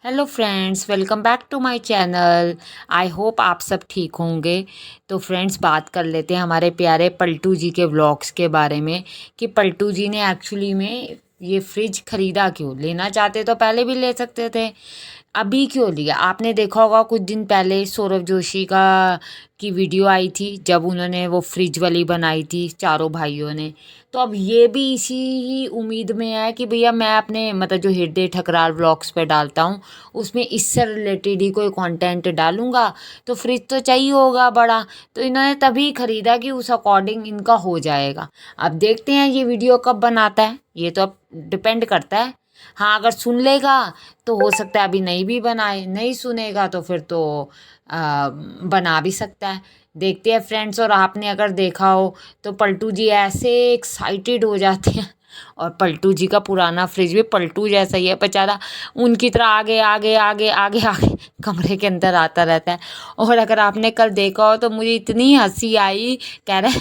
Hello friends, welcome back to my channel. I hope आप सब ठीक होंगे। तो फ्रेंड्स, बात कर लेते हैं हमारे प्यारे पलटू जी के व्लॉग्स के बारे में कि पलटू जी ने एक्चुअली में ये फ्रिज ख़रीदा क्यों। लेना चाहते तो पहले भी ले सकते थे, अभी क्यों लिया। आपने देखा होगा कुछ दिन पहले सौरभ जोशी का की वीडियो आई थी जब उन्होंने वो फ्रिज वाली बनाई थी चारों भाइयों ने। तो अब ये भी इसी ही उम्मीद में है कि भैया मैं अपने मतलब जो हृदय ठकरार व्लॉग्स पे डालता हूँ उसमें इससे रिलेटेड ही कोई कंटेंट डालूंगा। तो फ्रिज तो चाहिए होगा बड़ा, तो इन्होंने तभी ख़रीदा कि उस अकॉर्डिंग इनका हो जाएगा। अब देखते हैं ये वीडियो कब बनाता है, ये तो अब डिपेंड करता है। हाँ, अगर सुन लेगा तो हो सकता है अभी नहीं भी बनाए, नहीं सुनेगा तो फिर तो बना भी सकता है। देखते हैं फ्रेंड्स। और आपने अगर देखा हो तो पलटू जी ऐसे एक्साइटेड हो जाते हैं। और पलटू जी का पुराना फ्रिज भी पलटू जैसा ही है बेचारा, उनकी तरह आगे आगे आगे आगे आगे कमरे के अंदर आता रहता है। और अगर आपने कल देखा हो तो मुझे इतनी हंसी आई, कह रहे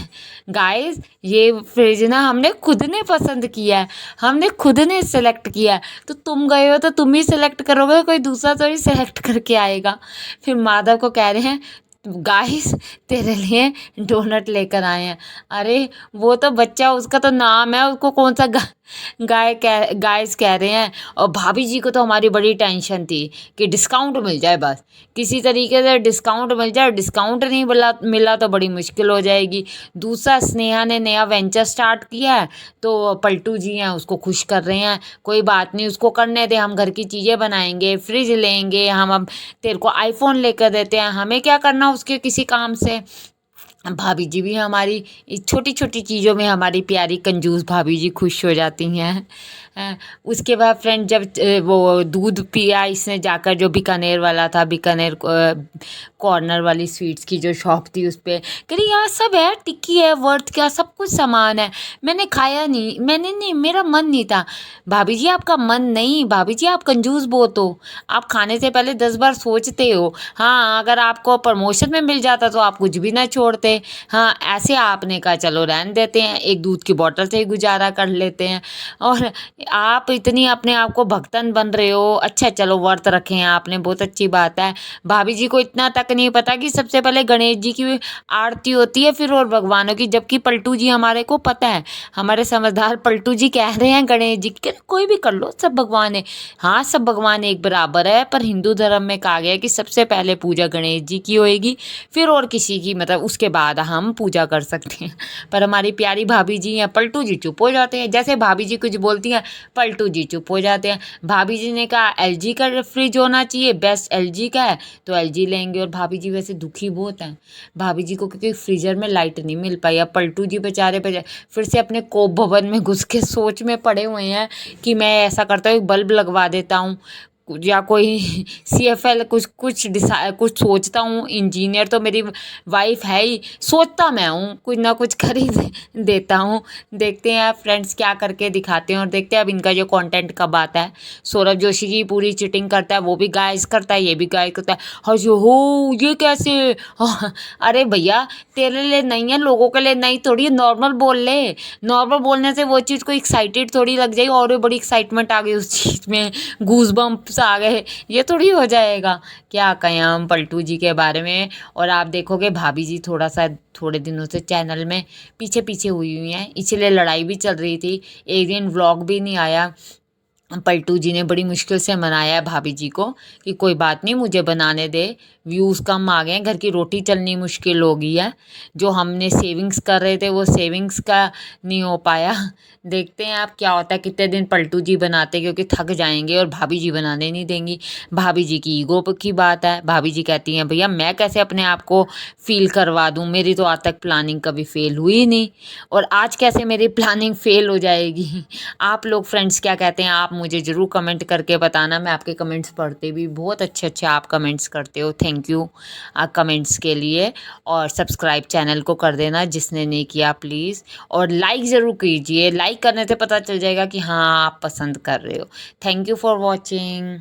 गाइस ये फ्रिज ना हमने खुद ने पसंद किया है, हमने खुद ने सेलेक्ट किया है। तो तुम गए हो तो तुम ही सेलेक्ट करोगे, कोई दूसरा तो ही सेलेक्ट करके आएगा। फिर माधव को कह रहे हैं गाइस तेरे लिए डोनट लेकर आए हैं। अरे वो तो बच्चा, उसका तो नाम है, उसको कौन सा गाइस कह रहे हैं। और भाभी जी को तो हमारी बड़ी टेंशन थी कि डिस्काउंट मिल जाए, बस किसी तरीके से डिस्काउंट मिल जाए। डिस्काउंट नहीं मिला तो बड़ी मुश्किल हो जाएगी। दूसरा, स्नेहा ने नया वेंचर स्टार्ट किया है तो पलटू जी हैं उसको खुश कर रहे हैं। कोई बात नहीं, उसको करने दे, हम घर की चीज़ें बनाएंगे, फ्रिज लेंगे, हम अब तेरे को आईफोन लेकर देते हैं, हमें क्या करना उसके किसी काम से। भाभी जी भी हमारी छोटी छोटी चीज़ों में, हमारी प्यारी कंजूस भाभी जी खुश हो जाती हैं। उसके बाद फ्रेंड जब वो दूध पिया इसने जाकर, जो बीकानेर वाला था, बीकानेर कॉर्नर वाली स्वीट्स की जो शॉप थी उस पर, कह रही यहाँ सब है, टिक्की है, वर्थ क्या सब कुछ सामान है, मैंने खाया नहीं, मैंने नहीं, मेरा मन नहीं था। भाभी जी आपका मन नहीं, भाभी जी आप कंजूस बहुत हो, आप खाने से पहले 10 बार सोचते हो। हाँ, अगर आपको प्रमोशन में मिल जाता तो आप कुछ भी ना छोड़ते। हाँ, ऐसे आपने कहा चलो रहने देते हैं, एक दूध की बोतल से ही गुजारा कर लेते हैं। और आप इतनी अपने आप को भक्तन बन रहे हो। अच्छा चलो, व्रत रखे हैं आपने, बहुत अच्छी बात है। भाभी जी को इतना तक नहीं पता कि सबसे पहले गणेश जी की आरती होती है, फिर और भगवानों की, जबकि पलटू जी हमारे को पता है। हमारे समझदार पलटू जी कह रहे हैं गणेश जी के कोई भी कर लो, सब भगवान है। हाँ, सब भगवान एक बराबर है, पर हिंदू धर्म में कहा गया है कि सबसे पहले पूजा गणेश जी की होएगी, फिर और किसी की, मतलब उसके बाद हम पूजा कर सकते हैं। पर हमारी प्यारी भाभी जी हैं, पलटू जी चुप हो जाते हैं। जैसे भाभी जी कुछ बोलती हैं पलटू जी चुप हो जाते हैं। भाभी जी ने कहा एलजी का फ्रिज होना चाहिए, बेस्ट एलजी का है तो एलजी लेंगे। और भाभी जी वैसे दुखी बहुत हैं, भाभी जी को क्योंकि फ्रीजर में लाइट नहीं मिल पाई। अब पलटू जी बेचारे फिर से अपने कोप भवन में घुस के सोच में पड़े हुए हैं कि मैं ऐसा करता हूँ, एक बल्ब लगवा देता हूँ, या कोई सीएफएल कुछ सोचता हूँ। इंजीनियर तो मेरी वाइफ है ही, सोचता मैं हूँ, कुछ ना कुछ खरीद देता हूँ। देखते हैं फ्रेंड्स क्या करके दिखाते हैं, और देखते हैं अब इनका जो कंटेंट कब आता है। सौरभ जोशी की पूरी चीटिंग करता है, वो भी गाइस करता है, ये भी गाइस करता है। हाँ जो हो ये कैसे। हाँ, अरे भैया तेरे लिए नहीं है, लोगों के लिए नहीं, थोड़ी नॉर्मल बोल ले। नॉर्मल बोलने से वो चीज़ को एक्साइटेड थोड़ी लग जाएगी, और बड़ी एक्साइटमेंट आ गई उस चीज़ में, गूज बम्प्स आ गए, ये थोड़ी हो जाएगा। क्या कहें हम पलटू जी के बारे में। और आप देखोगे भाभी जी थोड़े दिनों से चैनल में पीछे पीछे हुई हैं, इसलिए लड़ाई भी चल रही थी, एक दिन व्लॉग भी नहीं आया। पलटू जी ने बड़ी मुश्किल से मनाया है भाभी जी को कि कोई बात नहीं, मुझे बनाने दे, व्यूज़ कम आ गए हैं, घर की रोटी चलनी मुश्किल हो गई है, जो हमने सेविंग्स कर रहे थे वो सेविंग्स का नहीं हो पाया। देखते हैं आप क्या होता है, कितने दिन पलटू जी बनाते, क्योंकि थक जाएंगे और भाभी जी बनाने नहीं देंगी। भाभी जी की ईगो की बात है, भाभी जी कहती हैं भैया मैं कैसे अपने आप को फील करवा दूँ, मेरी तो आज तक प्लानिंग कभी फेल हुई ही नहीं, और आज कैसे मेरी प्लानिंग फेल हो जाएगी। आप लोग फ्रेंड्स क्या कहते हैं, आप मुझे ज़रूर कमेंट करके बताना। मैं आपके कमेंट्स पढ़ते भी, बहुत अच्छे अच्छे आप कमेंट्स करते हो, थैंक यू कमेंट्स के लिए। और सब्सक्राइब चैनल को कर देना जिसने नहीं किया प्लीज़, और लाइक ज़रूर कीजिए, लाइक करने से पता चल जाएगा कि हाँ आप पसंद कर रहे हो। Thank you for watching.